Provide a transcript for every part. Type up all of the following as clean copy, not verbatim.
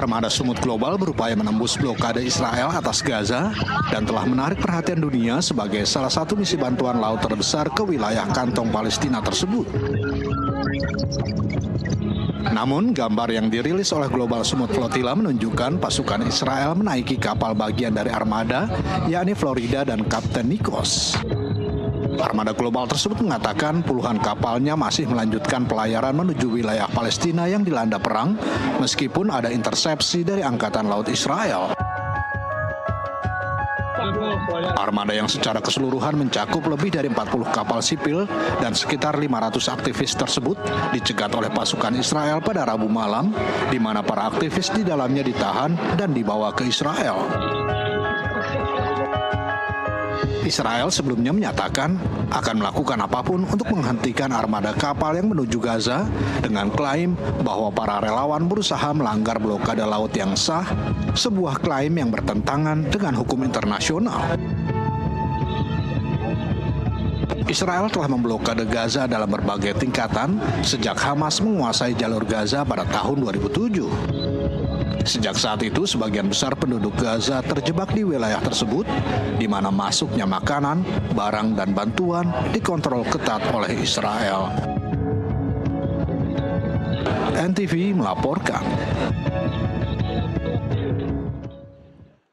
Armada Semut Global berupaya menembus blokade Israel atas Gaza dan telah menarik perhatian dunia sebagai salah satu misi bantuan laut terbesar ke wilayah kantong Palestina tersebut. Namun, gambar yang dirilis oleh Global Semut Flotilla menunjukkan pasukan Israel menaiki kapal bagian dari armada, yakni Florida dan Kapten Nikos. Armada global tersebut mengatakan puluhan kapalnya masih melanjutkan pelayaran menuju wilayah Palestina yang dilanda perang, meskipun ada intersepsi dari Angkatan Laut Israel. Armada yang secara keseluruhan mencakup lebih dari 40 kapal sipil dan sekitar 500 aktivis tersebut dicegat oleh pasukan Israel pada Rabu malam, di mana para aktivis di dalamnya ditahan dan dibawa ke Israel. Israel sebelumnya menyatakan akan melakukan apapun untuk menghentikan armada kapal yang menuju Gaza dengan klaim bahwa para relawan berusaha melanggar blokade laut yang sah, sebuah klaim yang bertentangan dengan hukum internasional. Israel telah memblokade Gaza dalam berbagai tingkatan sejak Hamas menguasai jalur Gaza pada tahun 2007. Sejak saat itu, sebagian besar penduduk Gaza terjebak di wilayah tersebut, di mana masuknya makanan, barang, dan bantuan dikontrol ketat oleh Israel. NTV melaporkan.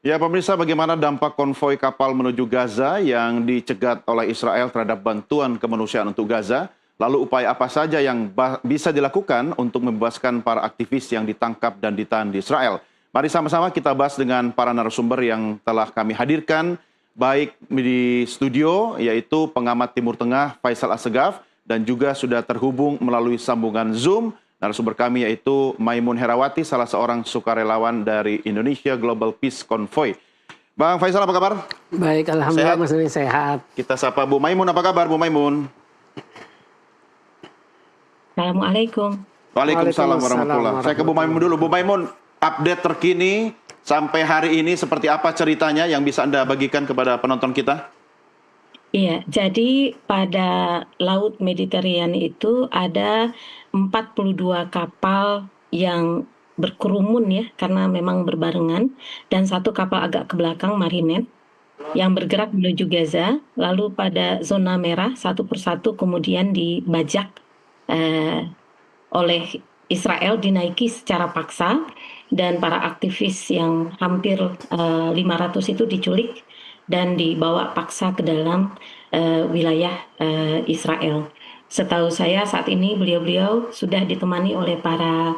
Ya, pemirsa, bagaimana dampak konvoi kapal menuju Gaza yang dicegat oleh Israel terhadap bantuan kemanusiaan untuk Gaza? Lalu upaya apa saja yang bisa dilakukan untuk membebaskan para aktivis yang ditangkap dan ditahan di Israel? Mari sama-sama kita bahas dengan para narasumber yang telah kami hadirkan, baik di studio, yaitu pengamat Timur Tengah Faisal Assegaf, dan juga sudah terhubung melalui sambungan Zoom, narasumber kami yaitu Maimun Herawati, salah seorang sukarelawan dari Indonesia Global Peace Convoy. Bang Faisal, apa kabar? Baik, alhamdulillah Mas Nuri sehat. Kita sapa Bu Maimun, apa kabar Bu Maimun? Assalamualaikum. Waalaikumsalam warahmatullahi wabarakatuh. Saya ke Bu Maimun dulu. Bu Maimun, update terkini sampai hari ini seperti apa ceritanya yang bisa Anda bagikan kepada penonton kita? Iya, jadi pada Laut Mediterranean itu ada 42 kapal yang berkerumun ya, karena memang berbarengan, dan satu kapal agak ke belakang Marinette yang bergerak menuju Gaza, lalu pada zona merah satu persatu kemudian dibajak oleh Israel, dinaiki secara paksa, dan para aktivis yang hampir 500 itu diculik dan dibawa paksa ke dalam wilayah Israel. Setahu saya saat ini beliau-beliau sudah ditemani oleh para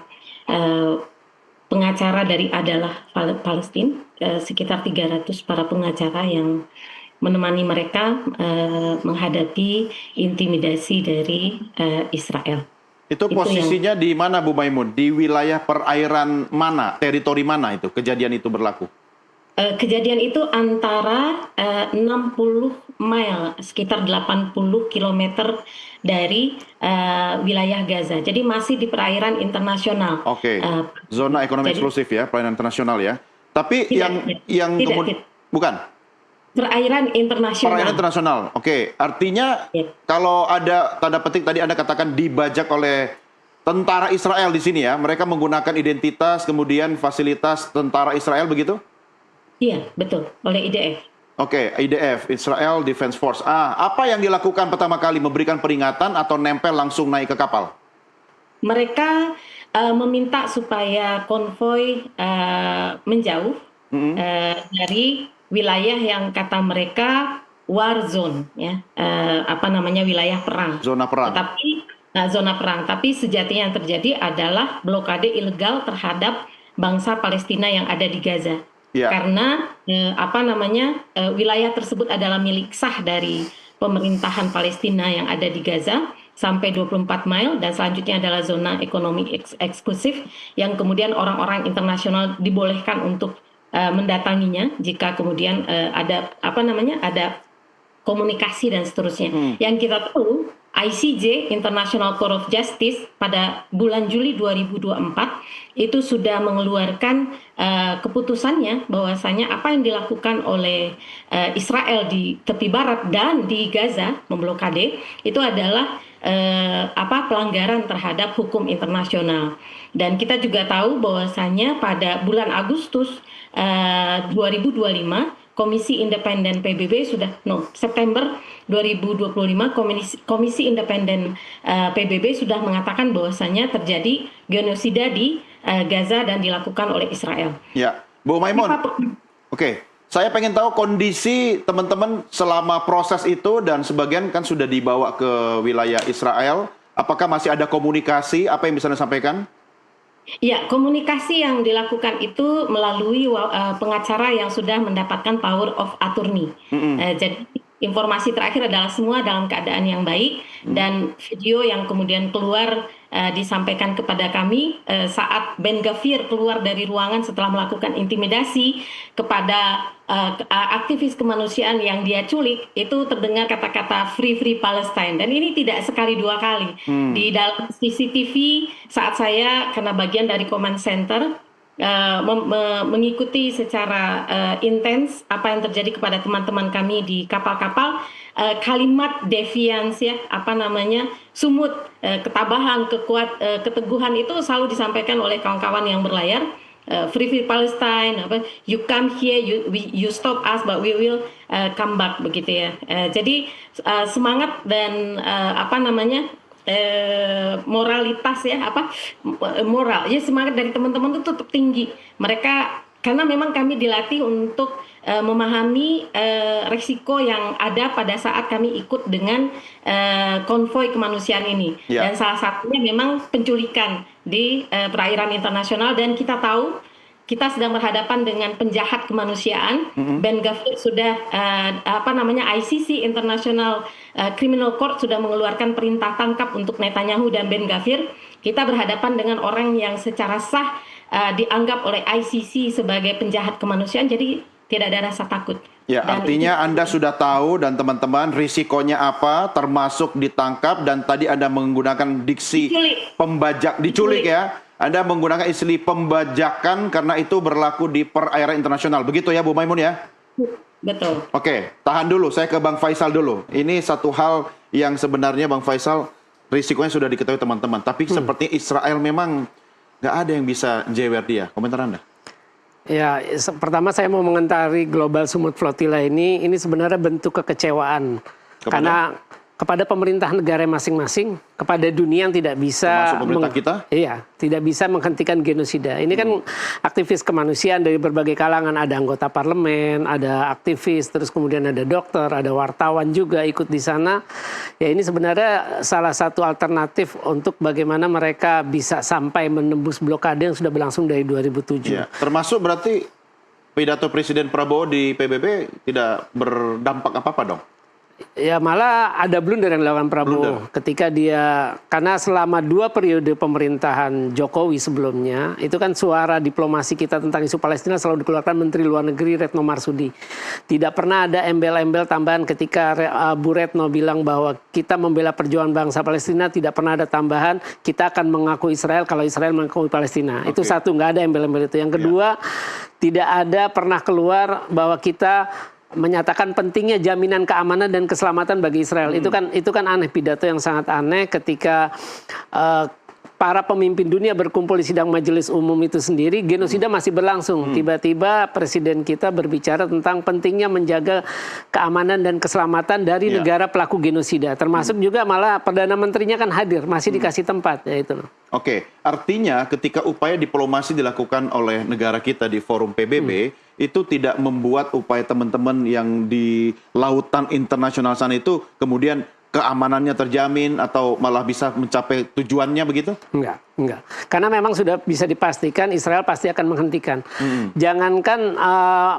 pengacara dari Adalah Palestina, sekitar 300 para pengacara yang menemani mereka menghadapi intimidasi dari Israel. Itu posisinya di mana Bu Maimun? Di wilayah perairan mana? Teritori mana itu kejadian itu berlaku? Kejadian itu antara 60 mile, sekitar 80 kilometer dari wilayah Gaza. Jadi masih di perairan internasional. Oke, zona ekonomi eksklusif ya, perairan internasional ya. Tapi kemudian bukan? Perairan internasional. Perairan internasional, oke. Artinya kalau ada tanda petik tadi Anda katakan dibajak oleh tentara Israel di sini ya, mereka menggunakan identitas kemudian fasilitas tentara Israel begitu? Iya, betul, oleh IDF. Oke, IDF, Israel Defense Force. Apa yang dilakukan pertama kali? Memberikan peringatan atau nempel langsung naik ke kapal? Mereka meminta supaya konvoi menjauh dari wilayah yang kata mereka war zone, ya, wilayah perang. Zona perang. Zona perang. Tapi sejatinya yang terjadi adalah blokade ilegal terhadap bangsa Palestina yang ada di Gaza. Yeah. Karena wilayah tersebut adalah milik sah dari pemerintahan Palestina yang ada di Gaza sampai 24 mile, dan selanjutnya adalah zona ekonomi eksklusif yang kemudian orang-orang internasional dibolehkan untuk mendatanginya jika kemudian ada komunikasi dan seterusnya. Yang kita tahu ICJ, International Court of Justice, pada bulan Juli 2024 itu sudah mengeluarkan keputusannya bahwasanya apa yang dilakukan oleh Israel di tepi barat dan di Gaza memblokade itu adalah pelanggaran terhadap hukum internasional. Dan kita juga tahu bahwasanya pada bulan Agustus 2025 Komisi Independen PBB September 2025 Komisi Independen PBB sudah mengatakan bahwasanya terjadi genosida di Gaza dan dilakukan oleh Israel. Ya, Bu Maimun. Oke, saya pengen tahu kondisi teman-teman selama proses itu, dan sebagian kan sudah dibawa ke wilayah Israel. Apakah masih ada komunikasi? Apa yang bisa Anda sampaikan? Ya, komunikasi yang dilakukan itu melalui pengacara yang sudah mendapatkan power of attorney. Jadi informasi terakhir adalah semua dalam keadaan yang baik, dan video yang kemudian keluar disampaikan kepada kami saat Ben Gvir keluar dari ruangan setelah melakukan intimidasi kepada aktivis kemanusiaan yang dia culik, itu terdengar kata-kata Free Palestine, dan ini tidak sekali dua kali. Di dalam CCTV saat saya karena bagian dari command center mengikuti secara intens apa yang terjadi kepada teman-teman kami di kapal-kapal, kalimat defiance sumut, ketabahan, keteguhan itu selalu disampaikan oleh kawan-kawan yang berlayar. Free Palestine, you come here, you stop us, but we will come back, begitu ya. Jadi semangat dan moralitas moral ya, semangat dari teman-teman itu tetap tinggi. Mereka karena memang kami dilatih untuk memahami resiko yang ada pada saat kami ikut dengan konvoi kemanusiaan ini. Dan salah satunya memang penculikan di perairan internasional, dan kita tahu kita sedang berhadapan dengan penjahat kemanusiaan. Ben Gvir sudah ICC, International Criminal Court, sudah mengeluarkan perintah tangkap untuk Netanyahu dan Ben Gvir. Kita berhadapan dengan orang yang secara sah dianggap oleh ICC sebagai penjahat kemanusiaan, jadi tidak ada rasa takut. Ya, dan artinya Anda sudah tahu dan teman-teman risikonya apa, termasuk ditangkap, dan tadi Anda menggunakan diksi diculik ya. Anda menggunakan istilah pembajakan karena itu berlaku di perairan internasional. Begitu ya, Bu Maimun ya? Betul. Oke, tahan dulu. Saya ke Bang Faisal dulu. Ini satu hal yang sebenarnya Bang Faisal risikonya sudah diketahui teman-teman. Tapi seperti Israel memang nggak ada yang bisa jewer dia. Komentar Anda? Ya, pertama saya mau mengomentari Global Sumut Flotilla ini sebenarnya bentuk kekecewaan. Karena kepada pemerintah negara masing-masing, kepada dunia yang tidak bisa pemerintah kita? Iya, tidak bisa menghentikan genosida. Ini kan aktivis kemanusiaan dari berbagai kalangan, ada anggota parlemen, ada aktivis, terus kemudian ada dokter, ada wartawan juga ikut di sana. Ya, ini sebenarnya salah satu alternatif untuk bagaimana mereka bisa sampai menembus blokade yang sudah berlangsung dari 2007. Ya, termasuk berarti pidato Presiden Prabowo di PBB tidak berdampak apa-apa dong? Ya, malah ada blunder yang dilakukan Prabowo ketika dia, karena selama 2 periode pemerintahan Jokowi sebelumnya, itu kan suara diplomasi kita tentang isu Palestina selalu dikeluarkan Menteri Luar Negeri Retno Marsudi. Tidak pernah ada embel-embel tambahan ketika Bu Retno bilang bahwa kita membela perjuangan bangsa Palestina, tidak pernah ada tambahan kita akan mengaku Israel kalau Israel mengakui Palestina. Itu satu, nggak ada embel-embel itu. Yang kedua, tidak ada pernah keluar bahwa kita menyatakan pentingnya jaminan keamanan dan keselamatan bagi Israel. Itu kan aneh, pidato yang sangat aneh ketika para pemimpin dunia berkumpul di sidang majelis umum itu sendiri, genosida masih berlangsung. Tiba-tiba presiden kita berbicara tentang pentingnya menjaga keamanan dan keselamatan dari negara pelaku genosida. Termasuk juga malah Perdana Menterinya kan hadir, masih dikasih tempat. Ya itu. Oke, artinya ketika upaya diplomasi dilakukan oleh negara kita di forum PBB, itu tidak membuat upaya teman-teman yang di lautan internasional sana itu kemudian keamanannya terjamin atau malah bisa mencapai tujuannya begitu? Enggak. Enggak. Karena memang sudah bisa dipastikan Israel pasti akan menghentikan. Jangankan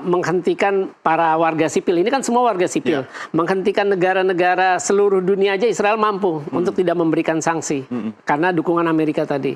menghentikan para warga sipil, ini kan semua warga sipil. Menghentikan negara-negara seluruh dunia aja Israel mampu untuk tidak memberikan sanksi. Karena dukungan Amerika tadi.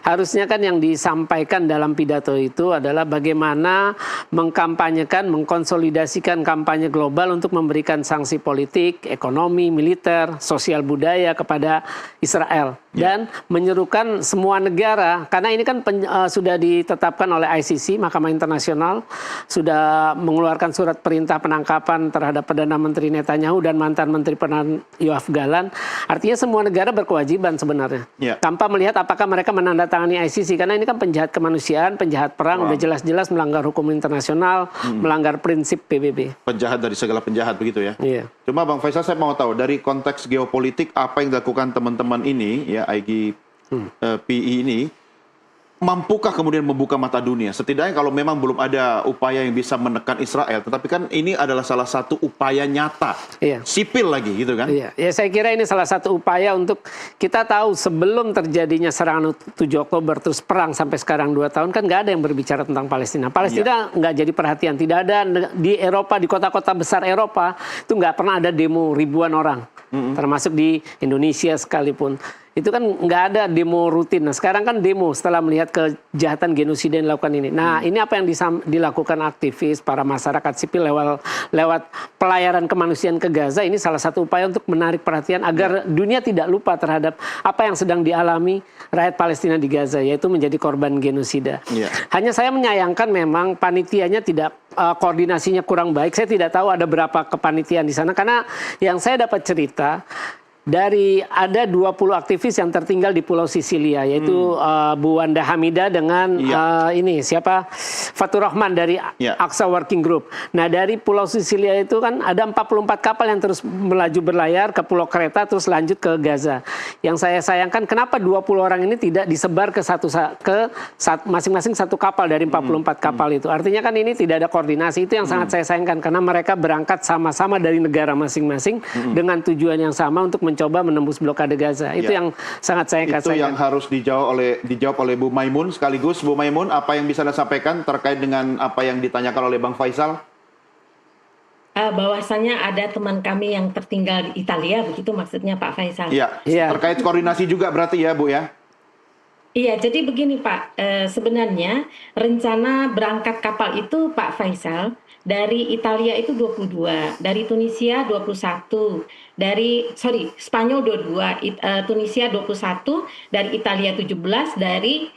Harusnya kan yang disampaikan dalam pidato itu adalah bagaimana mengkampanyekan, mengkonsolidasikan kampanye global untuk memberikan sanksi politik, ekonomi, militer, sosial budaya kepada Israel. Dan menyerukan semua negara, karena ini kan sudah ditetapkan oleh ICC, Mahkamah Internasional, sudah mengeluarkan surat perintah penangkapan terhadap Perdana Menteri Netanyahu dan mantan Menteri Pertahanan Yoav Gallant. Artinya semua negara berkewajiban sebenarnya. Tanpa melihat apakah mereka menandatangani ICC, karena ini kan penjahat kemanusiaan, penjahat perang, udah jelas-jelas melanggar hukum internasional, melanggar prinsip PBB. Penjahat dari segala penjahat begitu ya? Iya. Cuma Bang Faisal, saya mau tahu dari konteks geopolitik apa yang dilakukan teman-teman ini, ya IGPI ini, mampukah kemudian membuka mata dunia? Setidaknya kalau memang belum ada upaya yang bisa menekan Israel, tetapi kan ini adalah salah satu upaya nyata, sipil lagi gitu kan? Iya, ya saya kira ini salah satu upaya untuk kita tahu sebelum terjadinya serangan 7 Oktober terus perang sampai sekarang 2 tahun kan nggak ada yang berbicara tentang Palestina. Palestina nggak jadi perhatian, tidak ada di Eropa, di kota-kota besar Eropa itu nggak pernah ada demo ribuan orang, termasuk di Indonesia sekalipun. Itu kan nggak ada demo rutin. Nah sekarang kan demo setelah melihat kejahatan genosida yang dilakukan ini. Nah ini apa yang dilakukan aktivis, para masyarakat sipil lewat pelayaran kemanusiaan ke Gaza, ini salah satu upaya untuk menarik perhatian agar dunia tidak lupa terhadap apa yang sedang dialami rakyat Palestina di Gaza, yaitu menjadi korban genosida. Hanya saya menyayangkan memang panitianya tidak, koordinasinya kurang baik. Saya tidak tahu ada berapa kepanitiaan di sana, karena yang saya dapat cerita, ada 20 aktivis yang tertinggal di Pulau Sisilia, yaitu Bu Wanda Hamidah dengan Fatur Rahman dari Aqsa Working Group. Nah dari Pulau Sisilia itu kan ada 44 kapal yang terus melaju berlayar ke Pulau Kreta terus lanjut ke Gaza. Yang saya sayangkan kenapa 20 orang ini tidak disebar ke masing-masing satu kapal dari 44 kapal itu. Artinya kan ini tidak ada koordinasi. Itu yang sangat saya sayangkan karena mereka berangkat sama-sama dari negara masing-masing dengan tujuan yang sama untuk mencoba menembus blokade Gaza. Itu yang sangat saya sayangkan. Itu yang harus dijawab oleh Bu Maimun. Sekaligus Bu Maimun, apa yang bisa Anda sampaikan terkait dengan apa yang ditanyakan oleh Bang Faisal? Bahwasanya ada teman kami yang tertinggal di Italia, begitu maksudnya Pak Faisal. Iya. Terkait koordinasi juga berarti ya Bu ya? Iya, jadi begini Pak, sebenarnya rencana berangkat kapal itu Pak Faisal, dari Italia itu 22, dari Tunisia 21, Spanyol 22, Tunisia 21, dari Italia 17, dari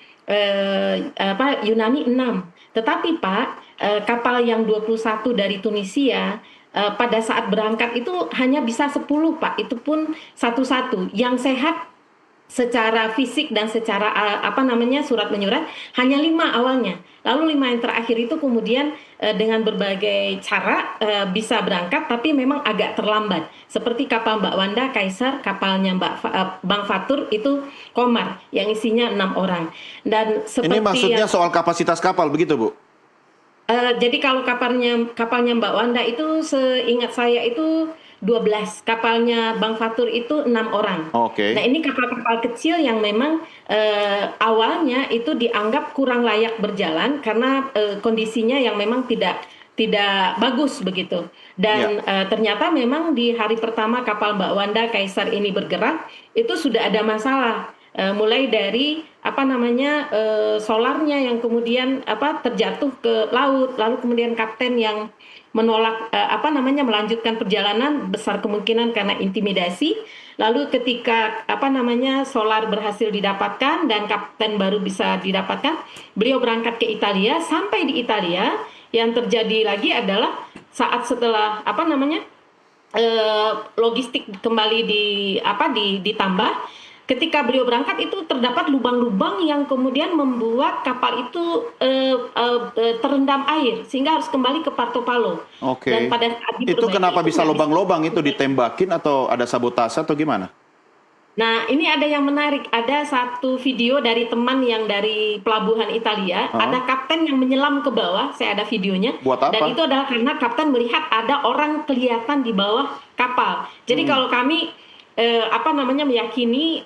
Yunani 6. Tetapi Pak, kapal yang 21 dari Tunisia pada saat berangkat itu hanya bisa 10 Pak, itu pun satu-satu. Yang sehat secara fisik dan secara surat menyurat hanya 5 awalnya. Lalu 5 yang terakhir itu kemudian dengan berbagai cara bisa berangkat, tapi memang agak terlambat. Seperti kapal Mbak Wanda Kaisar, kapalnya Bang Fatur itu Komar yang isinya 6 orang. Dan seperti ini maksudnya soal kapasitas kapal begitu Bu? Jadi kalau kapalnya Mbak Wanda itu seingat saya itu 12, kapalnya Bang Fatur itu 6 orang. Nah ini kapal-kapal kecil yang memang awalnya itu dianggap kurang layak berjalan karena kondisinya yang memang tidak bagus begitu. Dan ternyata memang di hari pertama kapal Mbak Wanda Kaisar ini bergerak itu sudah ada masalah. Mulai dari solarnya yang kemudian terjatuh ke laut, lalu kemudian kapten yang menolak melanjutkan perjalanan besar kemungkinan karena intimidasi. Lalu ketika solar berhasil didapatkan dan kapten baru bisa didapatkan, beliau berangkat ke Italia. Sampai di Italia yang terjadi lagi adalah saat setelah logistik kembali ditambah. Ketika beliau berangkat itu terdapat lubang-lubang yang kemudian membuat kapal itu terendam air sehingga harus kembali ke Porto Palau. Dan pada saat itu kenapa bisa lubang-lubang itu ditembakin atau ada sabotase atau gimana? Nah ini ada yang menarik, ada satu video dari teman yang dari pelabuhan Italia, ada kapten yang menyelam ke bawah, saya ada videonya. Buat apa? Dan itu adalah karena kapten melihat ada orang kelihatan di bawah kapal. Jadi kalau kami meyakini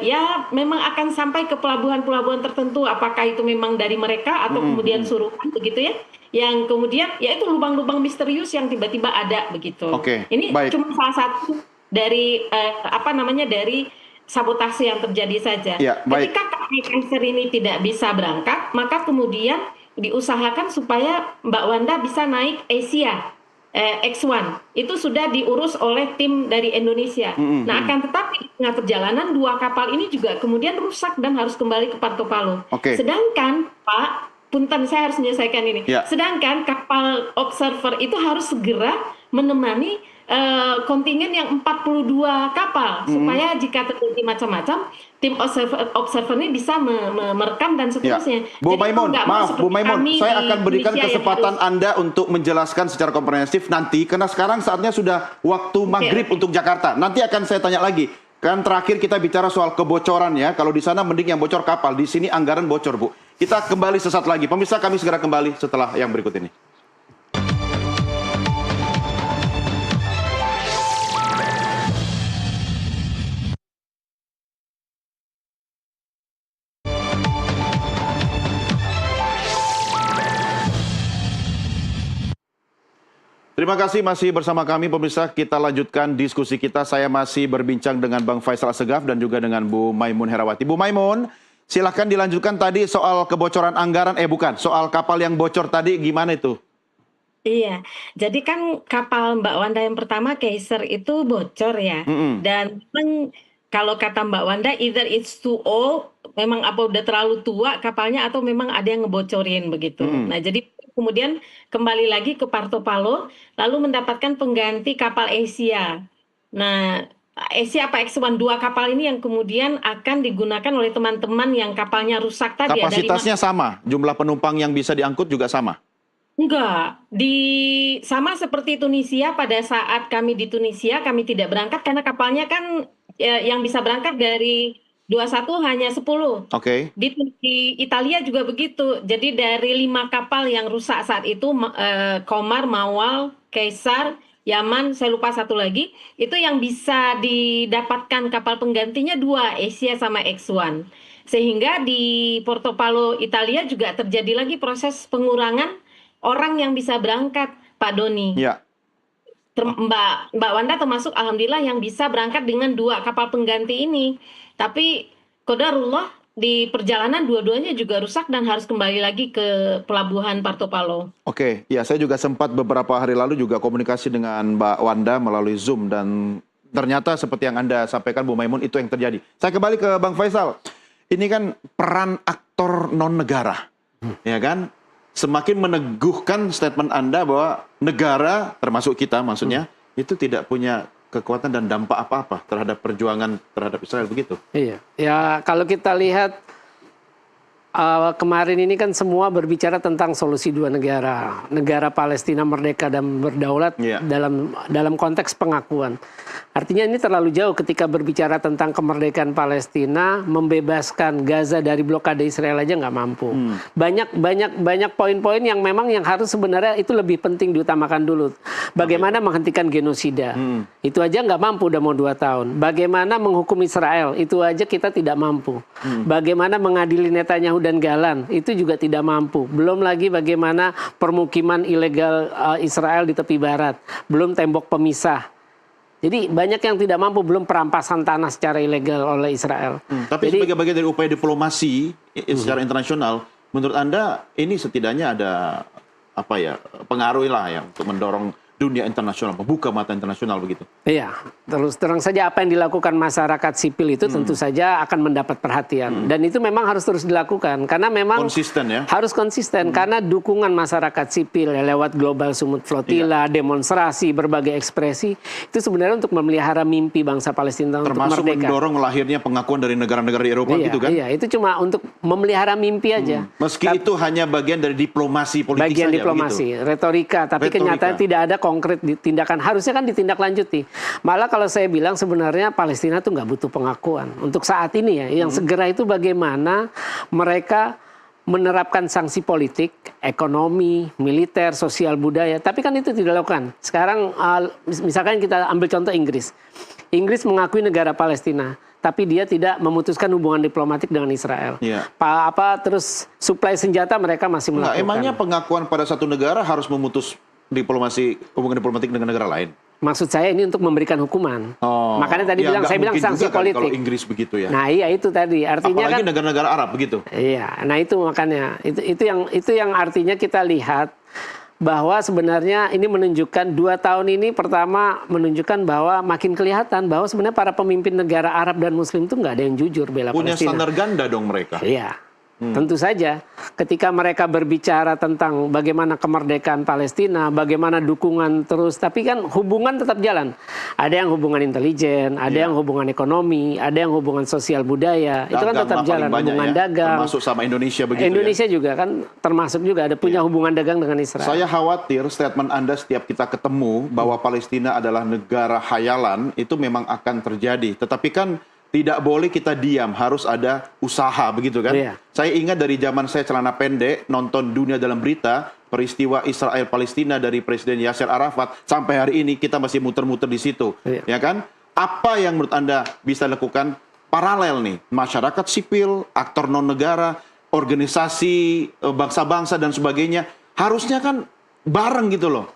ya memang akan sampai ke pelabuhan-pelabuhan tertentu, apakah itu memang dari mereka atau kemudian suruhan begitu ya, yang kemudian ya itu lubang-lubang misterius yang tiba-tiba ada begitu. Ini cuma salah satu dari dari sabotase yang terjadi saja. Ketika KPI Kaiser ini tidak bisa berangkat, maka kemudian diusahakan supaya Mbak Wanda bisa naik Asia X1. Itu sudah diurus oleh tim dari Indonesia. Nah, akan tetapi di tengah perjalanan 2 kapal ini juga kemudian rusak dan harus kembali ke Parto Palo. Sedangkan Pak, punten saya harus menyelesaikan ini. Sedangkan kapal observer itu harus segera menemani kontingen yang 42 kapal supaya jika terjadi macam-macam tim observer ini bisa merekam dan seterusnya. Bu Maimun, maaf Bu Maimun, saya akan berikan kesempatan Anda untuk menjelaskan secara komprehensif nanti, karena sekarang saatnya sudah waktu maghrib untuk Jakarta. Nanti akan saya tanya lagi. Kan terakhir kita bicara soal kebocoran ya. Kalau di sana mending yang bocor kapal, di sini anggaran bocor, Bu. Kita kembali sesaat lagi. Pemirsa, kami segera kembali setelah yang berikut ini. Terima kasih masih bersama kami pemirsa. Kita lanjutkan diskusi kita. Saya masih berbincang dengan Bang Faisal Assegaf dan juga dengan Bu Maimun Herawati. Bu Maimun, silahkan dilanjutkan tadi soal kebocoran anggaran, soal kapal yang bocor tadi gimana itu? Iya, jadi kan kapal Mbak Wanda yang pertama Kaiser itu bocor ya. Dan memang kalau kata Mbak Wanda, either it's too old, memang apa udah terlalu tua kapalnya atau memang ada yang ngebocorin begitu. Nah, jadi kemudian kembali lagi ke Parto Palo, lalu mendapatkan pengganti kapal Asia. Nah, Asia apa X1, 2 kapal ini yang kemudian akan digunakan oleh teman-teman yang kapalnya rusak tadi. Kapasitasnya sama, jumlah penumpang yang bisa diangkut juga sama? Enggak, sama seperti Tunisia. Pada saat kami di Tunisia, kami tidak berangkat karena kapalnya kan yang bisa berangkat dari 21 hanya 10. Di Italia juga begitu. Jadi dari 5 kapal yang rusak saat itu, Komar, Mawal, Kaisar, Yaman, saya lupa satu lagi, itu yang bisa didapatkan kapal penggantinya 2, Asia sama X1. Sehingga di Porto Palo, Italia juga terjadi lagi proses pengurangan orang yang bisa berangkat, Pak Doni. Mbak Wanda termasuk alhamdulillah yang bisa berangkat dengan 2 kapal pengganti ini. Tapi qadarullah di perjalanan dua-duanya juga rusak dan harus kembali lagi ke pelabuhan Parto Palo. Ya saya juga sempat beberapa hari lalu juga komunikasi dengan Mbak Wanda melalui Zoom dan ternyata seperti yang Anda sampaikan Bu Maimun itu yang terjadi. Saya kembali ke Bang Faisal. Ini kan peran aktor non-negara, ya kan? Semakin meneguhkan statement Anda bahwa negara, termasuk kita maksudnya, itu tidak punya kekuatan dan dampak apa-apa terhadap perjuangan terhadap Israel begitu. Iya, ya kalau kita lihat kemarin ini kan semua berbicara tentang solusi 2 negara, negara Palestina merdeka dan berdaulat dalam konteks pengakuan. Artinya ini terlalu jauh ketika berbicara tentang kemerdekaan Palestina, membebaskan Gaza dari blokade Israel aja nggak mampu. Banyak poin-poin yang memang yang harus sebenarnya itu lebih penting diutamakan dulu. Bagaimana menghentikan genosida, itu aja nggak mampu udah mau 2 tahun. Bagaimana menghukum Israel, itu aja kita tidak mampu. Bagaimana mengadili Netanyahu dan Galan, itu juga tidak mampu. Belum lagi bagaimana permukiman ilegal Israel di tepi barat, belum tembok pemisah. Jadi banyak yang tidak mampu, belum perampasan tanah secara ilegal oleh Israel. Tapi sebagai bagian dari upaya diplomasi secara internasional, menurut Anda ini setidaknya ada pengaruh lah ya untuk mendorong dunia internasional, membuka mata internasional begitu. Iya, terus terang saja apa yang dilakukan masyarakat sipil itu tentu saja akan mendapat perhatian. Dan itu memang harus terus dilakukan, karena memang konsisten ya? Harus konsisten, karena dukungan masyarakat sipil ya, lewat Global Sumut Flotilla, demonstrasi, berbagai ekspresi, itu sebenarnya untuk memelihara mimpi bangsa Palestina untuk merdeka. Termasuk mendorong lahirnya pengakuan dari negara-negara di Eropa gitu kan? Iya, itu cuma untuk memelihara mimpi aja. Meski itu hanya bagian dari diplomasi politik bagian saja, diplomasi, begitu? retorika, tapi kenyataannya tidak ada konkret tindakan. Harusnya kan ditindaklanjuti. Malah kalau saya bilang sebenarnya Palestina tuh nggak butuh pengakuan untuk saat ini ya. Yang segera itu bagaimana mereka menerapkan sanksi politik, ekonomi, militer, sosial budaya, tapi kan itu tidak dilakukan. Sekarang misalkan kita ambil contoh Inggris. Inggris mengakui negara Palestina, tapi dia tidak memutuskan hubungan diplomatik dengan Israel. Iya. Terus suplai senjata mereka masih melakukan. Emangnya pengakuan pada satu negara harus memutus hubungan diplomatik dengan negara lain? Maksud saya ini untuk memberikan hukuman. Makanya tadi saya bilang sanksi politik. Kalau Inggris begitu ya. Nah iya itu tadi. Artinya apalagi kan negara-negara Arab begitu. Iya. Nah itu makanya itu yang artinya kita lihat bahwa sebenarnya ini menunjukkan 2 tahun ini pertama menunjukkan bahwa makin kelihatan bahwa sebenarnya para pemimpin negara Arab dan Muslim itu nggak ada yang jujur bela Punya Palestina. standar ganda dong mereka. Iya. Tentu saja ketika mereka berbicara tentang bagaimana kemerdekaan Palestina, bagaimana dukungan terus, tapi kan hubungan tetap jalan. Ada yang hubungan intelijen, ada yang hubungan ekonomi, ada yang hubungan sosial budaya, itu kan tetap jalan. Hubungan dagang. Termasuk sama Indonesia begitu Indonesia juga kan termasuk juga ada punya hubungan dagang dengan Israel. Saya khawatir statement Anda setiap kita ketemu bahwa Palestina adalah negara khayalan itu memang akan terjadi. Tetapi kan tidak boleh kita diam, harus ada usaha, begitu kan? Iya. Saya ingat dari zaman saya celana pendek, nonton Dunia Dalam Berita, peristiwa Israel-Palestina dari Presiden Yasser Arafat, sampai hari ini kita masih muter-muter di situ. Iya. Ya kan? Apa yang menurut Anda bisa dilakukan paralel nih? Masyarakat sipil, aktor non-negara, organisasi, bangsa-bangsa, dan sebagainya. Harusnya kan bareng gitu loh.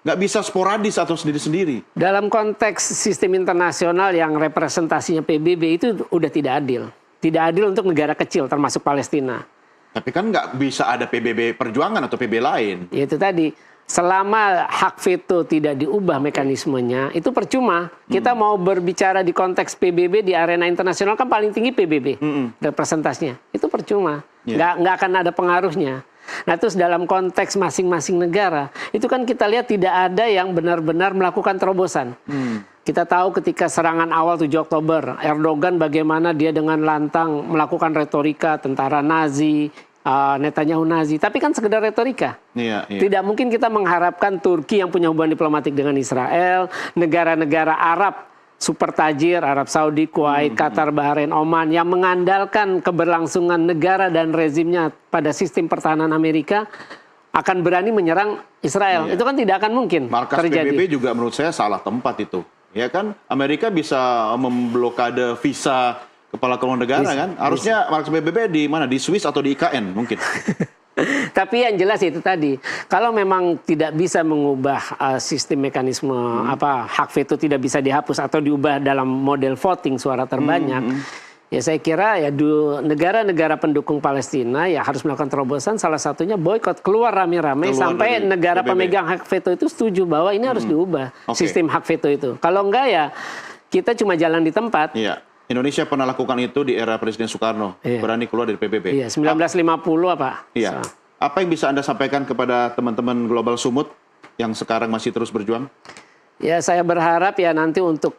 Nggak bisa sporadis atau sendiri-sendiri. Dalam konteks sistem internasional yang representasinya PBB itu udah tidak adil. Tidak adil untuk negara kecil termasuk Palestina. Tapi kan nggak bisa ada PBB perjuangan atau PBB lain. Ya itu tadi, selama hak veto tidak diubah mekanismenya, itu percuma. Kita mau berbicara di konteks PBB di arena internasional kan paling tinggi PBB representasinya. Itu percuma. Nggak akan ada pengaruhnya. Nah terus dalam konteks masing-masing negara, itu kan kita lihat tidak ada yang benar-benar melakukan terobosan. Kita tahu ketika serangan awal 7 Oktober, Erdogan bagaimana dia dengan lantang melakukan retorika tentara Nazi, Netanyahu Nazi, tapi kan sekedar retorika. Tidak mungkin kita mengharapkan Turki yang punya hubungan diplomatik dengan Israel, negara-negara Arab, super tajir, Arab Saudi, Kuwait, Qatar, Bahrain, Oman, yang mengandalkan keberlangsungan negara dan rezimnya pada sistem pertahanan Amerika, akan berani menyerang Israel. Itu kan tidak akan mungkin Markas terjadi. PBB juga menurut saya salah tempat itu. Ya kan, Amerika bisa memblokade visa kepala keluarga negara kan. Harusnya markas PBB di mana? Di Swiss atau di IKN mungkin. Tapi yang jelas itu tadi, kalau memang tidak bisa mengubah sistem mekanisme hak veto tidak bisa dihapus atau diubah dalam model voting suara terbanyak, ya saya kira ya negara-negara pendukung Palestina ya harus melakukan terobosan. Salah satunya boykot, keluar rame-rame sampai negara PBB. Pemegang hak veto itu setuju bahwa ini harus diubah sistem hak veto itu. Kalau enggak ya kita cuma jalan di tempat. Iya. Indonesia pernah lakukan itu di era Presiden Soekarno, berani keluar dari PBB. Iya, 1950 apa? Iya. Apa yang bisa Anda sampaikan kepada teman-teman Global Sumut yang sekarang masih terus berjuang? Ya, saya berharap ya nanti untuk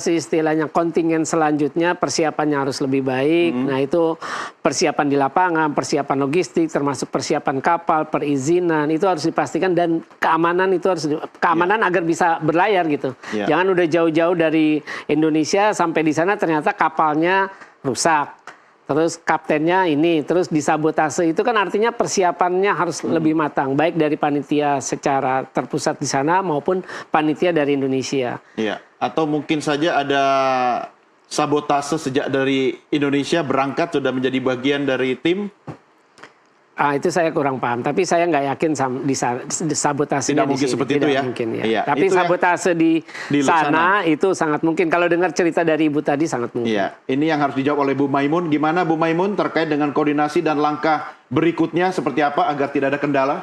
istilahnya kontingen selanjutnya persiapannya harus lebih baik. Nah itu persiapan di lapangan, persiapan logistik, termasuk persiapan kapal, perizinan itu harus dipastikan dan keamanan itu harus keamanan agar bisa berlayar gitu. Jangan udah jauh-jauh dari Indonesia sampai di sana ternyata kapalnya rusak. Terus kaptennya ini, terus disabotase, itu kan artinya persiapannya harus lebih matang, baik dari panitia secara terpusat di sana maupun panitia dari Indonesia. Iya, atau mungkin saja ada sabotase sejak dari Indonesia berangkat sudah menjadi bagian dari tim. Itu saya kurang paham, tapi saya nggak yakin sabotasinya tidak mungkin seperti itu ya. Mungkin, ya. Iya, tapi sabotase di sana itu sangat mungkin. Kalau dengar cerita dari Ibu tadi sangat mungkin. Iya, ini yang harus dijawab oleh Bu Maimun. Gimana Bu Maimun terkait dengan koordinasi dan langkah berikutnya seperti apa agar tidak ada kendala?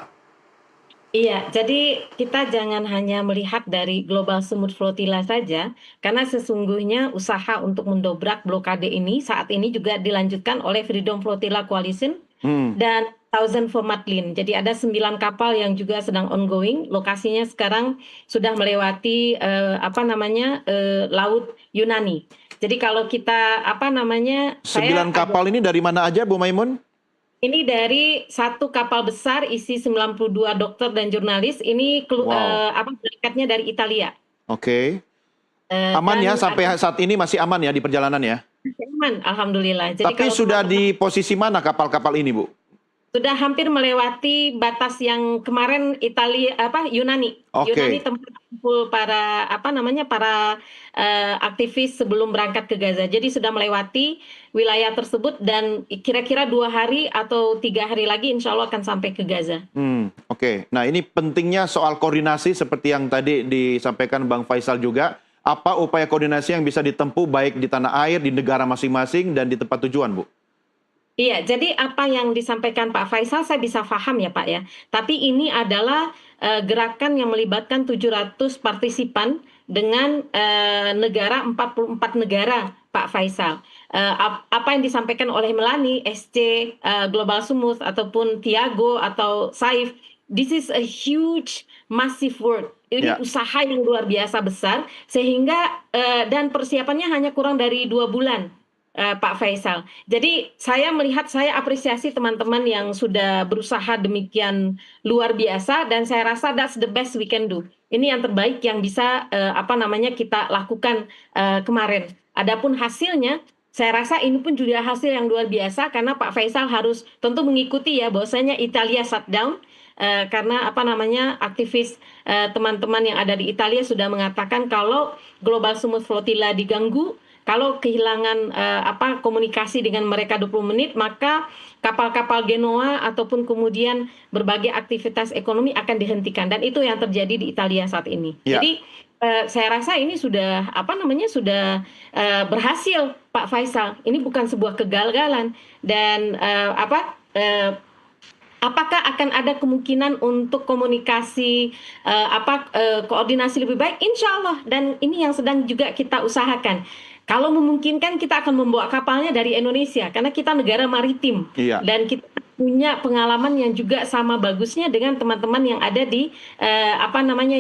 Iya, jadi kita jangan hanya melihat dari Global Sumut Flotilla saja, karena sesungguhnya usaha untuk mendobrak blokade ini saat ini juga dilanjutkan oleh Freedom Flotilla Coalition dan Thousand Format Line. Jadi ada 9 kapal yang juga sedang ongoing. Lokasinya sekarang sudah melewati Laut Yunani. Jadi kalau kita 9 kapal ini dari mana aja Bu Maimun? Ini dari satu kapal besar isi 92 dokter dan jurnalis. Ini berangkatnya dari Italia. Oke. Aman ya sampai saat ini masih aman ya di perjalanan ya? aman, alhamdulillah. Jadi Tapi sudah di posisi mana kapal-kapal ini, Bu? Sudah hampir melewati batas yang kemarin Yunani. Yunani tempat kumpul para para aktivis sebelum berangkat ke Gaza. Jadi sudah melewati wilayah tersebut dan kira-kira 2 hari atau 3 hari lagi insya Allah akan sampai ke Gaza. Oke. Nah, ini pentingnya soal koordinasi seperti yang tadi disampaikan Bang Faisal juga. Apa upaya koordinasi yang bisa ditempuh baik di tanah air, di negara masing-masing, dan di tempat tujuan, Bu? Iya, jadi apa yang disampaikan Pak Faisal saya bisa paham ya Pak ya. Tapi ini adalah gerakan yang melibatkan 700 partisipan dengan 44 negara Pak Faisal. Apa yang disampaikan oleh Melani, SC, Global Smooth ataupun Tiago atau Saif, this is a huge massive work. Ini usaha yang luar biasa besar sehingga dan persiapannya hanya kurang dari 2 bulan. Pak Faisal. Jadi saya apresiasi teman-teman yang sudah berusaha demikian luar biasa dan saya rasa that's the best we can do. Ini yang terbaik yang bisa kita lakukan kemarin. Adapun hasilnya saya rasa ini pun juga hasil yang luar biasa karena Pak Faisal harus tentu mengikuti ya bahwasanya Italia shutdown karena aktivis teman-teman yang ada di Italia sudah mengatakan kalau Global Smooth Flotilla diganggu, kalau kehilangan komunikasi dengan mereka 20 menit, maka kapal-kapal Genoa ataupun kemudian berbagai aktivitas ekonomi akan dihentikan. Dan itu yang terjadi di Italia saat ini. Jadi saya rasa ini sudah berhasil Pak Faisal. Ini bukan sebuah kegagalan. Dan apakah akan ada kemungkinan untuk komunikasi koordinasi lebih baik? Insya Allah. Dan ini yang sedang juga kita usahakan. Kalau memungkinkan kita akan membawa kapalnya dari Indonesia karena kita negara maritim dan kita punya pengalaman yang juga sama bagusnya dengan teman-teman yang ada di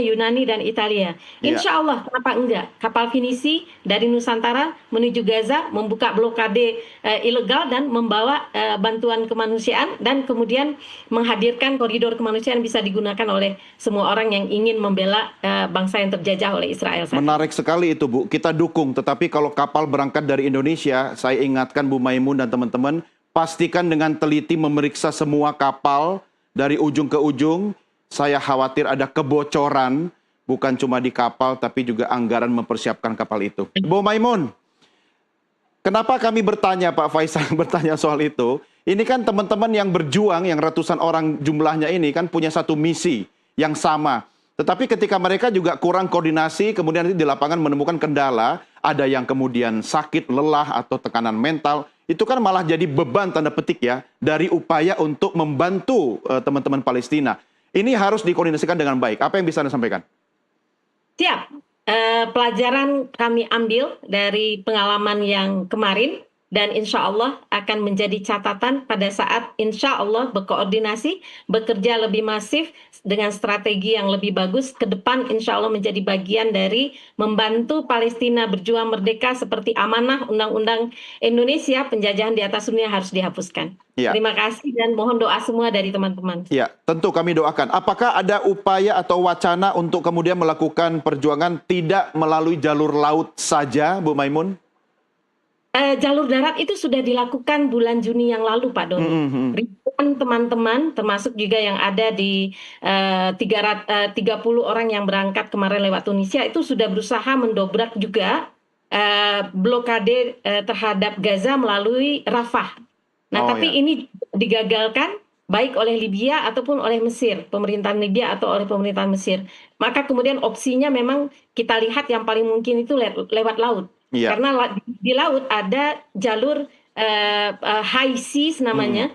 Yunani dan Italia. Insya Allah kenapa enggak kapal finisi dari Nusantara menuju Gaza membuka blokade ilegal dan membawa bantuan kemanusiaan dan kemudian menghadirkan koridor kemanusiaan bisa digunakan oleh semua orang yang ingin membela bangsa yang terjajah oleh Israel. Menarik sekali itu Bu, kita dukung. Tetapi kalau kapal berangkat dari Indonesia, saya ingatkan Bu Maimun dan teman-teman, pastikan dengan teliti memeriksa semua kapal dari ujung ke ujung. Saya khawatir ada kebocoran, bukan cuma di kapal, tapi juga anggaran mempersiapkan kapal itu. Bu Maimun, kenapa kami bertanya, Pak Faisal bertanya soal itu? Ini kan teman-teman yang berjuang, yang ratusan orang jumlahnya ini kan punya satu misi yang sama. Tetapi ketika mereka juga kurang koordinasi, kemudian di lapangan menemukan kendala, ada yang kemudian sakit, lelah, atau tekanan mental, itu kan malah jadi beban tanda petik ya dari upaya untuk membantu teman-teman Palestina. Ini harus dikoordinasikan dengan baik. Apa yang bisa Anda sampaikan? Siap. Pelajaran kami ambil dari pengalaman yang kemarin dan insya Allah akan menjadi catatan pada saat insya Allah berkoordinasi, bekerja lebih masif dengan strategi yang lebih bagus ke depan insya Allah menjadi bagian dari membantu Palestina berjuang merdeka seperti amanah Undang-Undang Indonesia, penjajahan di atas dunia harus dihapuskan. Terima kasih dan mohon doa semua dari teman-teman. Ya, tentu kami doakan. Apakah ada upaya atau wacana untuk kemudian melakukan perjuangan tidak melalui jalur laut saja, Bu Maimun? Jalur darat itu sudah dilakukan bulan Juni yang lalu, Pak Doni. Ribuan teman-teman, termasuk juga yang ada di 30 orang yang berangkat kemarin lewat Tunisia, itu sudah berusaha mendobrak juga blokade terhadap Gaza melalui Rafah. Nah, ini digagalkan baik oleh Libya ataupun oleh Mesir, pemerintahan Libya atau oleh pemerintahan Mesir. Maka kemudian opsinya memang kita lihat yang paling mungkin itu lewat laut. Karena di laut ada jalur high seas namanya,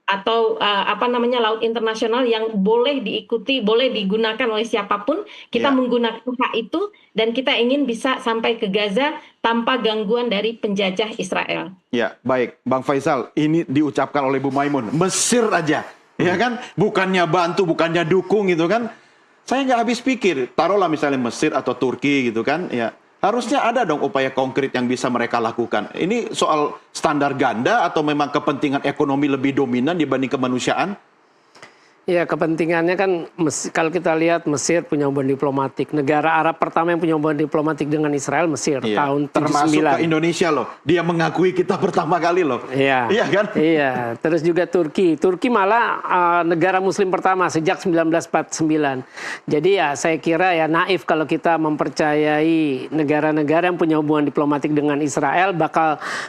atau laut internasional yang boleh diikuti, boleh digunakan oleh siapapun. Kita menggunakan hak itu dan kita ingin bisa sampai ke Gaza tanpa gangguan dari penjajah Israel. Ya, baik. Bang Faisal, ini diucapkan oleh Bu Maimun. Mesir aja, ya kan? Bukannya bantu, bukannya dukung gitu kan. Saya nggak habis pikir, taruhlah misalnya Mesir atau Turki gitu kan, ya. Harusnya ada dong upaya konkret yang bisa mereka lakukan. Ini soal standar ganda atau memang kepentingan ekonomi lebih dominan dibanding kemanusiaan? Ya, kepentingannya kan kalau kita lihat Mesir punya hubungan diplomatik. Negara Arab pertama yang punya hubungan diplomatik dengan Israel Mesir tahun 79. Termasuk ke Indonesia loh. Dia mengakui kita pertama kali loh. Iya. Iya kan? Iya. Terus juga Turki. Turki malah negara Muslim pertama sejak 1949. Jadi ya saya kira ya naif kalau kita mempercayai negara-negara yang punya hubungan diplomatik dengan Israel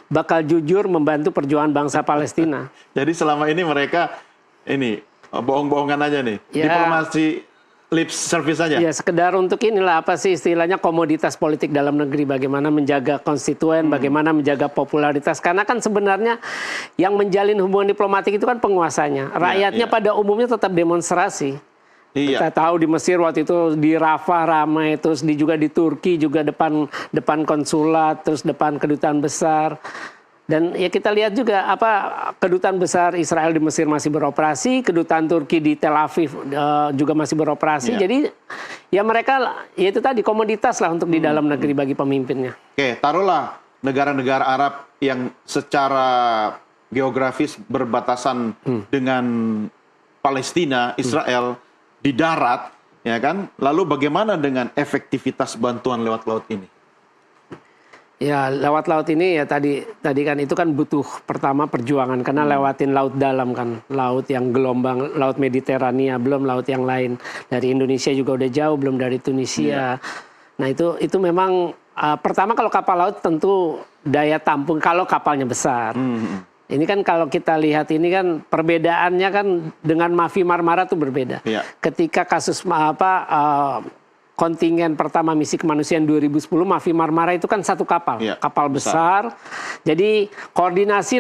bakal jujur membantu perjuangan bangsa Palestina. Jadi selama ini mereka bohong-bohongan aja nih. Ya, diplomasi lip service aja. Ya sekedar untuk inilah apa sih istilahnya komoditas politik dalam negeri, bagaimana menjaga konstituen, bagaimana menjaga popularitas. Karena kan sebenarnya yang menjalin hubungan diplomatik itu kan penguasanya. Rakyatnya pada umumnya tetap demonstrasi. Kita tahu di Mesir waktu itu di Rafah ramai, terus juga di Turki juga depan konsulat, terus depan kedutaan besar. Dan ya kita lihat juga kedutaan besar Israel di Mesir masih beroperasi, kedutaan Turki di Tel Aviv juga masih beroperasi. Jadi ya mereka ya itu tadi komoditas lah untuk di dalam negeri bagi pemimpinnya. Oke, taruhlah negara-negara Arab yang secara geografis berbatasan dengan Palestina, Israel di darat, ya kan? Lalu bagaimana dengan efektivitas bantuan lewat laut ini? Ya lewat laut ini ya tadi kan itu kan butuh pertama perjuangan karena lewatin laut dalam kan, laut yang gelombang, laut Mediterania, belum laut yang lain. Dari Indonesia juga udah jauh, belum dari Tunisia. Nah itu memang pertama kalau kapal laut tentu daya tampung kalau kapalnya besar. Ini kan kalau kita lihat ini kan perbedaannya kan dengan Mavi Marmara tuh berbeda. Ketika kasus kontingen pertama misi kemanusiaan 2010 Mavi Marmara itu kan satu kapal, kapal besar. Jadi koordinasi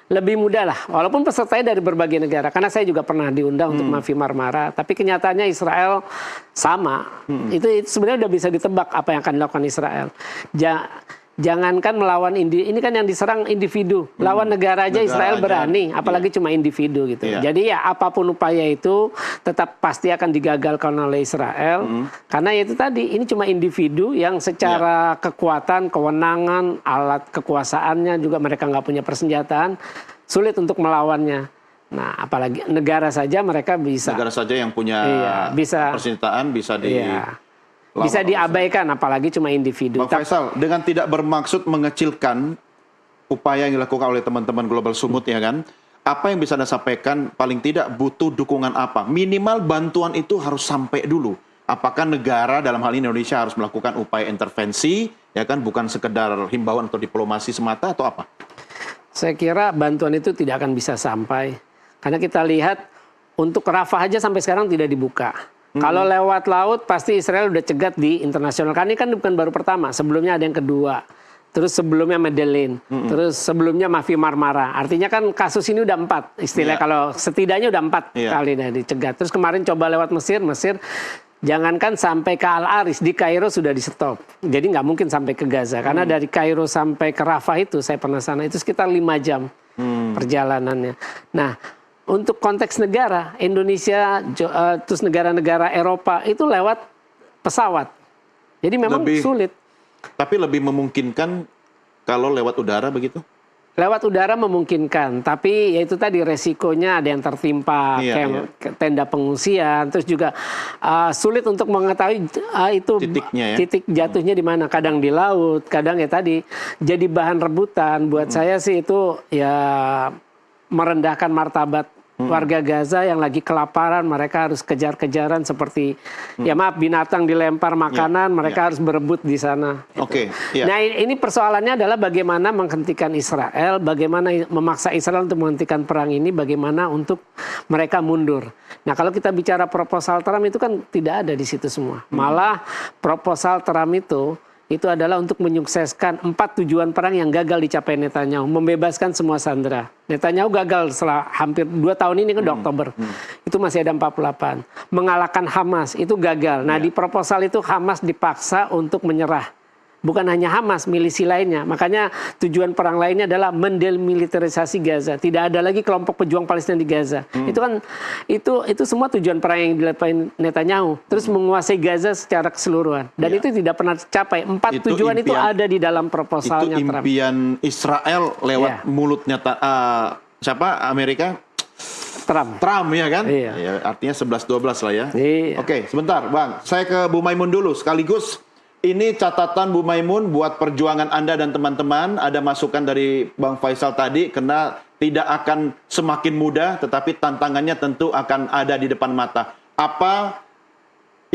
lebih mudah lah, walaupun pesertanya dari berbagai negara. Karena saya juga pernah diundang untuk Mavi Marmara, tapi kenyataannya Israel sama. Itu sebenarnya udah bisa ditebak apa yang akan dilakukan Israel. Jangankan melawan ini kan yang diserang individu, lawan negara aja Israel berani, apalagi cuma individu gitu. Jadi ya apapun upaya itu tetap pasti akan digagalkan oleh Israel, karena ya itu tadi ini cuma individu yang secara kekuatan, kewenangan, alat kekuasaannya juga mereka nggak punya persenjataan, sulit untuk melawannya. Nah apalagi negara saja mereka bisa. Negara saja yang punya persenjataan bisa diabaikan, apalagi cuma individu. Bang Faisal, dengan tidak bermaksud mengecilkan upaya yang dilakukan oleh teman-teman Global Sumut, ya kan? Apa yang bisa Anda sampaikan, paling tidak butuh dukungan apa? Minimal bantuan itu harus sampai dulu. Apakah negara, dalam hal ini Indonesia, harus melakukan upaya intervensi, ya kan? Bukan sekedar himbauan atau diplomasi semata, atau apa? Saya kira bantuan itu tidak akan bisa sampai. Karena kita lihat, untuk Rafah aja sampai sekarang tidak dibuka. Kalau lewat laut pasti Israel udah cegat di internasional. Karena ini kan bukan baru pertama, sebelumnya ada yang kedua. Terus sebelumnya Medellin, terus sebelumnya Mavi Marmara. Artinya kan kasus ini udah 4. Istilahnya kalau setidaknya udah 4 kali dicegat. Terus kemarin coba lewat Mesir jangankan sampai ke Al-Aris, di Kairo sudah di stop. Jadi nggak mungkin sampai ke Gaza. Karena dari Kairo sampai ke Rafah itu, saya pernah sana, itu sekitar 5 jam perjalanannya. Nah, untuk konteks negara, Indonesia, terus negara-negara Eropa itu lewat pesawat. Jadi memang sulit. Tapi lebih memungkinkan kalau lewat udara begitu? Lewat udara memungkinkan, tapi ya itu tadi resikonya ada yang tertimpa tenda pengungsian, terus juga sulit untuk mengetahui itu titik jatuhnya di mana. Kadang di laut, kadang ya tadi jadi bahan rebutan. Buat saya sih itu ya merendahkan martabat warga Gaza yang lagi kelaparan. Mereka harus kejar-kejaran seperti ya maaf binatang dilempar makanan, mereka harus berebut di sana. Nah ini persoalannya adalah bagaimana menghentikan Israel, bagaimana memaksa Israel untuk menghentikan perang ini, bagaimana untuk mereka mundur. Nah kalau kita bicara proposal Trump itu kan tidak ada di situ semua. Malah proposal Trump itu adalah untuk menyukseskan 4 tujuan perang yang gagal dicapai Netanyahu. Membebaskan semua sandera. Netanyahu gagal setelah hampir 2 tahun ini kan Oktober. Itu masih ada 48. Mengalahkan Hamas itu gagal. Nah di proposal itu Hamas dipaksa untuk menyerah. Bukan hanya Hamas, milisi lainnya. Makanya tujuan perang lainnya adalah mendemilitarisasi Gaza. Tidak ada lagi kelompok pejuang Palestina di Gaza. Itu kan itu semua tujuan perang yang dilakukan Netanyahu. Terus menguasai Gaza secara keseluruhan. Dan itu tidak pernah tercapai. 4 tujuan itu ada di dalam proposalnya Trump. Itu impian Israel lewat mulutnya Amerika. Trump. Trump ya kan? Iya. Ya, artinya 11-12 lah ya. Iya. Oke, sebentar Bang. Saya ke Bu Maimun dulu. Sekaligus ini catatan Bu Maimun buat perjuangan Anda dan teman-teman. Ada masukan dari Bang Faisal tadi, karena tidak akan semakin mudah, tetapi tantangannya tentu akan ada di depan mata. Apa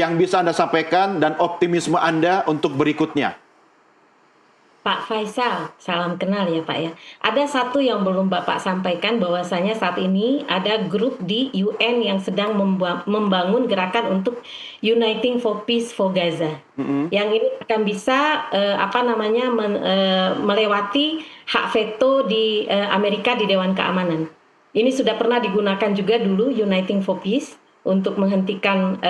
yang bisa Anda sampaikan dan optimisme Anda untuk berikutnya? Pak Faisal, salam kenal ya Pak ya. Ada satu yang belum Bapak sampaikan, bahwasanya saat ini ada grup di UN yang sedang membangun gerakan untuk Uniting for Peace for Gaza. Yang ini akan bisa melewati hak veto di Amerika di Dewan Keamanan. Ini sudah pernah digunakan juga dulu Uniting for Peace untuk menghentikan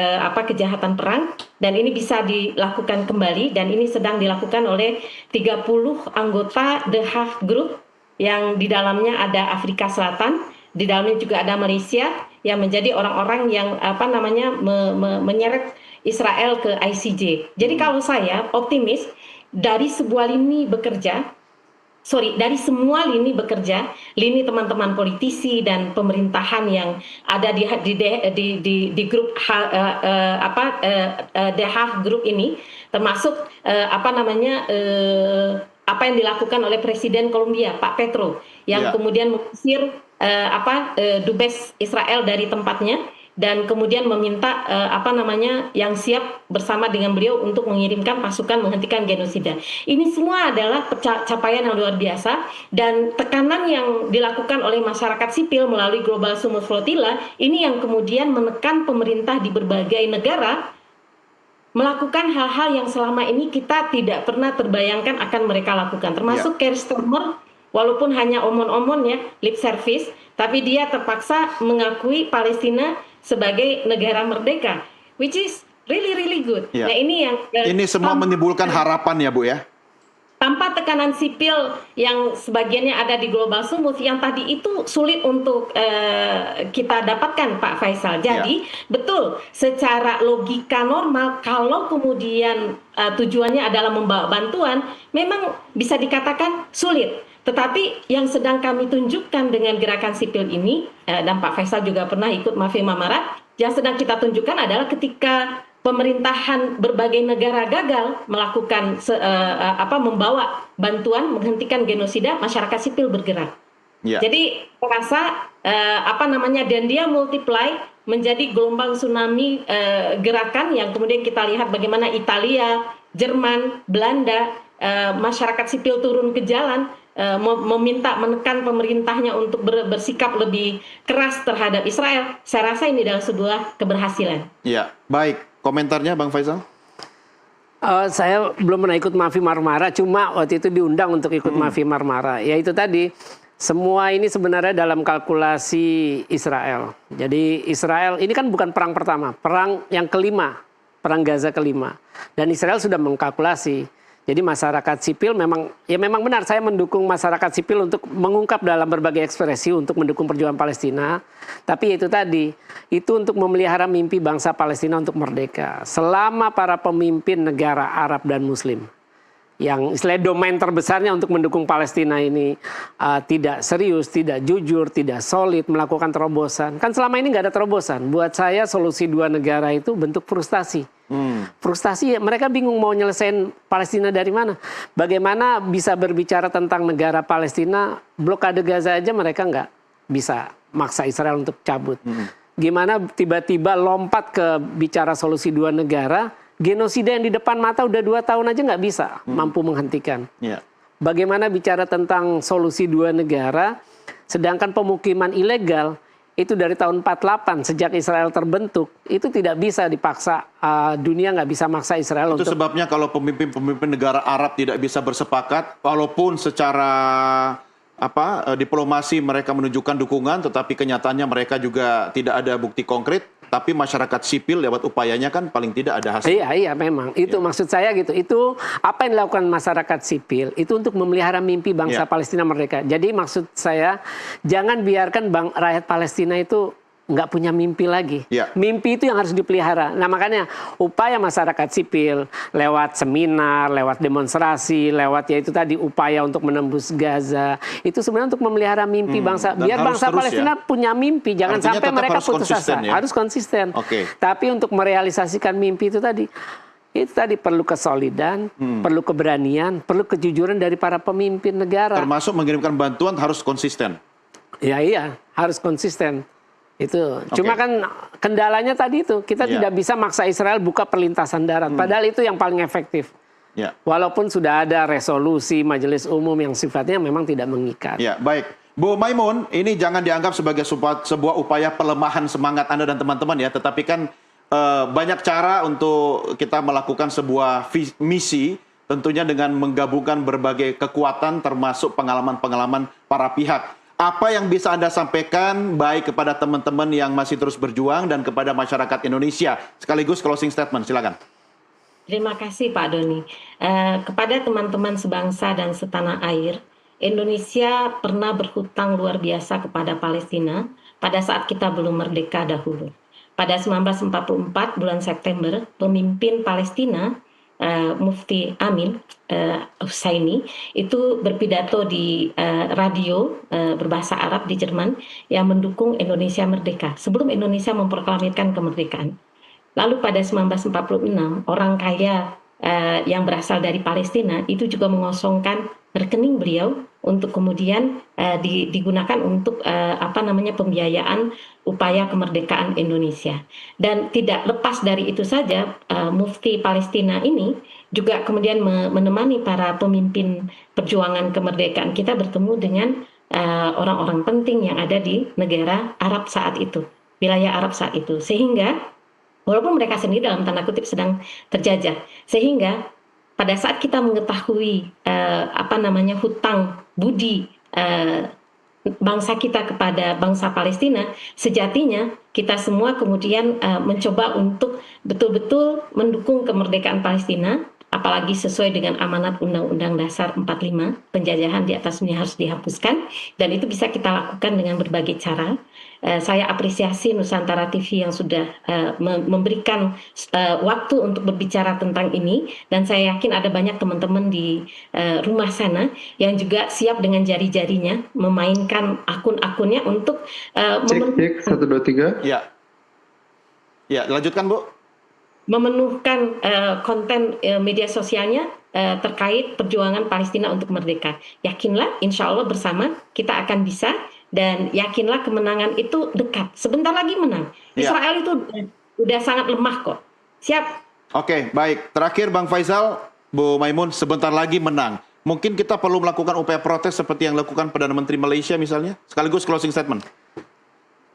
kejahatan perang, dan ini bisa dilakukan kembali, dan ini sedang dilakukan oleh 30 anggota The Hague Group yang di dalamnya ada Afrika Selatan, di dalamnya juga ada Malaysia yang menjadi orang-orang yang menyeret Israel ke ICJ. Jadi kalau saya optimis dari sebuah lini dari semua lini bekerja, lini teman-teman politisi dan pemerintahan yang ada di grup The Hague Group ini, termasuk apa yang dilakukan oleh Presiden Kolombia Pak Petro yang kemudian mengusir dubes Israel dari tempatnya, dan kemudian meminta yang siap bersama dengan beliau untuk mengirimkan pasukan menghentikan genosida. Ini semua adalah capaian yang luar biasa, dan tekanan yang dilakukan oleh masyarakat sipil melalui Global Summit Flotilla ini yang kemudian menekan pemerintah di berbagai negara melakukan hal-hal yang selama ini kita tidak pernah terbayangkan akan mereka lakukan, termasuk Keir Starmer. Walaupun hanya omon-omon ya, lip service, tapi dia terpaksa mengakui Palestina sebagai negara merdeka, which is really good. Ya. Nah ini semua menimbulkan harapan ya Bu ya. Tanpa tekanan sipil yang sebagiannya ada di Global Summit yang tadi itu sulit untuk kita dapatkan Pak Faisal. Jadi betul, secara logika normal kalau kemudian tujuannya adalah membawa bantuan, memang bisa dikatakan sulit. Tetapi yang sedang kami tunjukkan dengan gerakan sipil ini, dan Pak Faisal juga pernah ikut Mafi Mamarat, yang sedang kita tunjukkan adalah ketika pemerintahan berbagai negara gagal melakukan membawa bantuan menghentikan genosida, masyarakat sipil bergerak. Jadi terasa dan dia multiply menjadi gelombang tsunami gerakan yang kemudian kita lihat bagaimana Italia, Jerman, Belanda, masyarakat sipil turun ke jalan, menekan pemerintahnya untuk bersikap lebih keras terhadap Israel. Saya rasa ini adalah sebuah keberhasilan. Ya, baik. Komentarnya Bang Faisal? Saya belum pernah ikut Mafi Marmara, cuma waktu itu diundang untuk ikut Mafi Marmara. Ya itu tadi, semua ini sebenarnya dalam kalkulasi Israel. Jadi Israel ini kan bukan perang pertama, perang yang kelima, perang Gaza kelima. Dan Israel sudah mengkalkulasi. Jadi masyarakat sipil memang benar, saya mendukung masyarakat sipil untuk mengungkap dalam berbagai ekspresi untuk mendukung perjuangan Palestina. Tapi itu tadi, itu untuk memelihara mimpi bangsa Palestina untuk merdeka. Selama para pemimpin negara Arab dan Muslim yang istilahnya domain terbesarnya untuk mendukung Palestina ini tidak serius, tidak jujur, tidak solid, melakukan terobosan. Kan selama ini nggak ada terobosan. Buat saya solusi dua negara itu bentuk frustasi. Frustasi, mereka bingung mau nyelesain Palestina dari mana. Bagaimana bisa berbicara tentang negara Palestina, blokade Gaza aja mereka nggak bisa maksa Israel untuk cabut. Gimana tiba-tiba lompat ke bicara solusi dua negara, genosida yang di depan mata udah 2 tahun aja nggak bisa mampu menghentikan. Bagaimana bicara tentang solusi dua negara, sedangkan pemukiman ilegal itu dari tahun 48 sejak Israel terbentuk, itu tidak bisa dipaksa, dunia nggak bisa maksa Israel itu untuk... sebabnya kalau pemimpin-pemimpin negara Arab tidak bisa bersepakat, walaupun secara diplomasi mereka menunjukkan dukungan, tetapi kenyataannya mereka juga tidak ada bukti konkret. Tapi masyarakat sipil lewat upayanya kan paling tidak ada hasil. Iya memang. Itu maksud saya gitu. Itu apa yang dilakukan masyarakat sipil itu untuk memelihara mimpi bangsa Palestina merdeka. Jadi maksud saya jangan biarkan rakyat Palestina itu nggak punya mimpi lagi. Mimpi itu yang harus dipelihara. Nah makanya upaya masyarakat sipil lewat seminar, lewat demonstrasi, lewat ya itu tadi upaya untuk menembus Gaza, itu sebenarnya untuk memelihara mimpi bangsa. Biar bangsa Palestina punya mimpi, jangan sampai mereka putus asa. Harus konsisten. Tapi untuk merealisasikan mimpi itu tadi perlu kesolidan, perlu keberanian, perlu kejujuran dari para pemimpin negara. Termasuk mengirimkan bantuan harus konsisten. Iya, harus konsisten. Itu. Cuma kan kendalanya tadi itu, kita tidak bisa maksa Israel buka perlintasan darat. Padahal itu yang paling efektif. Walaupun sudah ada resolusi Majelis Umum yang sifatnya memang tidak mengikat. Baik. Bu Maimun, ini jangan dianggap sebagai sebuah upaya pelemahan semangat Anda dan teman-teman ya, tetapi kan banyak cara untuk kita melakukan sebuah misi, tentunya dengan menggabungkan berbagai kekuatan termasuk pengalaman-pengalaman para pihak. Apa yang bisa Anda sampaikan baik kepada teman-teman yang masih terus berjuang dan kepada masyarakat Indonesia? Sekaligus closing statement, silakan. Terima kasih Pak Doni. Kepada teman-teman sebangsa dan setanah air, Indonesia pernah berhutang luar biasa kepada Palestina pada saat kita belum merdeka dahulu. Pada 1944 bulan September, pemimpin Palestina Mufti Amin Husseini itu berpidato di radio berbahasa Arab di Jerman yang mendukung Indonesia merdeka sebelum Indonesia memproklamirkan kemerdekaan. Lalu pada 1946 orang kaya yang berasal dari Palestina itu juga mengosongkan rekening beliau untuk kemudian digunakan untuk pembiayaan upaya kemerdekaan Indonesia. Dan tidak lepas dari itu saja, Mufti Palestina ini juga kemudian menemani para pemimpin perjuangan kemerdekaan kita bertemu dengan orang-orang penting yang ada di negara Arab saat itu, wilayah Arab saat itu, sehingga walaupun mereka sendiri dalam tanda kutip sedang terjajah, sehingga pada saat kita mengetahui hutang budi bangsa kita kepada bangsa Palestina, sejatinya kita semua kemudian mencoba untuk betul-betul mendukung kemerdekaan Palestina, apalagi sesuai dengan amanat Undang-Undang Dasar 45, penjajahan di atas dunia harus dihapuskan, dan itu bisa kita lakukan dengan berbagai cara. Saya apresiasi Nusantara TV yang sudah memberikan waktu untuk berbicara tentang ini, dan saya yakin ada banyak teman-teman di rumah sana yang juga siap dengan jari-jarinya memainkan akun-akunnya untuk cek 1 2 3. Ya, lanjutkan Bu. Memenuhkan konten media sosialnya terkait perjuangan Palestina untuk merdeka. Yakinlah, insya Allah bersama kita akan bisa, dan yakinlah kemenangan itu dekat. Sebentar lagi menang. Israel itu udah sangat lemah kok. Siap. Oke, baik. Terakhir Bang Faisal, Bu Maimun, sebentar lagi menang. Mungkin kita perlu melakukan upaya protes seperti yang dilakukan Perdana Menteri Malaysia misalnya? Sekaligus closing statement.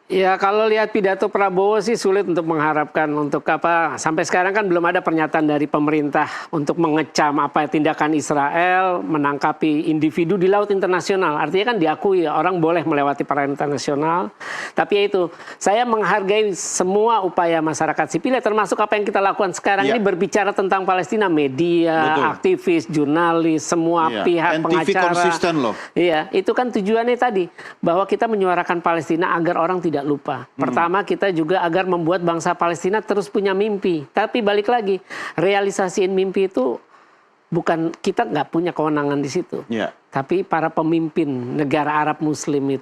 Ya kalau lihat pidato Prabowo sih sulit untuk mengharapkan untuk apa. Sampai sekarang kan belum ada pernyataan dari pemerintah untuk mengecam tindakan Israel menangkapi individu di laut internasional. Artinya kan diakui orang boleh melewati perairan internasional. Tapi ya itu, saya menghargai semua upaya masyarakat sipil, termasuk apa yang kita lakukan sekarang ini berbicara tentang Palestina, media, aktivis, jurnalis, semua pihak, pengacara. Konsisten loh. Iya, itu kan tujuannya tadi bahwa kita menyuarakan Palestina agar orang tidak lupa. Pertama, kita juga agar membuat bangsa Palestina terus punya mimpi. Tapi balik lagi, realisasiin mimpi itu bukan, kita nggak punya kewenangan di situ. Tapi para pemimpin negara Arab Muslim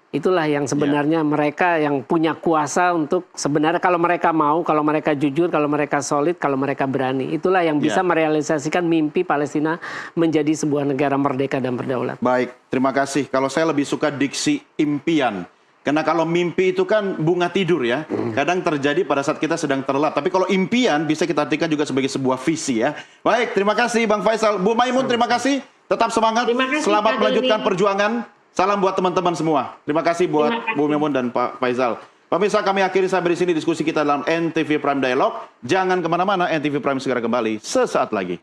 itulah yang sebenarnya mereka yang punya kuasa untuk sebenarnya kalau mereka mau, kalau mereka jujur, kalau mereka solid, kalau mereka berani. Itulah yang bisa merealisasikan mimpi Palestina menjadi sebuah negara merdeka dan berdaulat. Baik, terima kasih. Kalau saya lebih suka diksi impian. Karena kalau mimpi itu kan bunga tidur ya. Kadang terjadi pada saat kita sedang terlelap. Tapi kalau impian bisa kita artikan juga sebagai sebuah visi ya. Baik, terima kasih Bang Faisal. Bu Maimun, terima kasih. Tetap semangat. Selamat melanjutkan perjuangan. Salam buat teman-teman semua. Terima kasih buat Bu Maimun dan Pak Faisal. Pemirsa, kami akhiri sampai di sini diskusi kita dalam NTV Prime Dialog. Jangan kemana-mana, NTV Prime segera kembali sesaat lagi.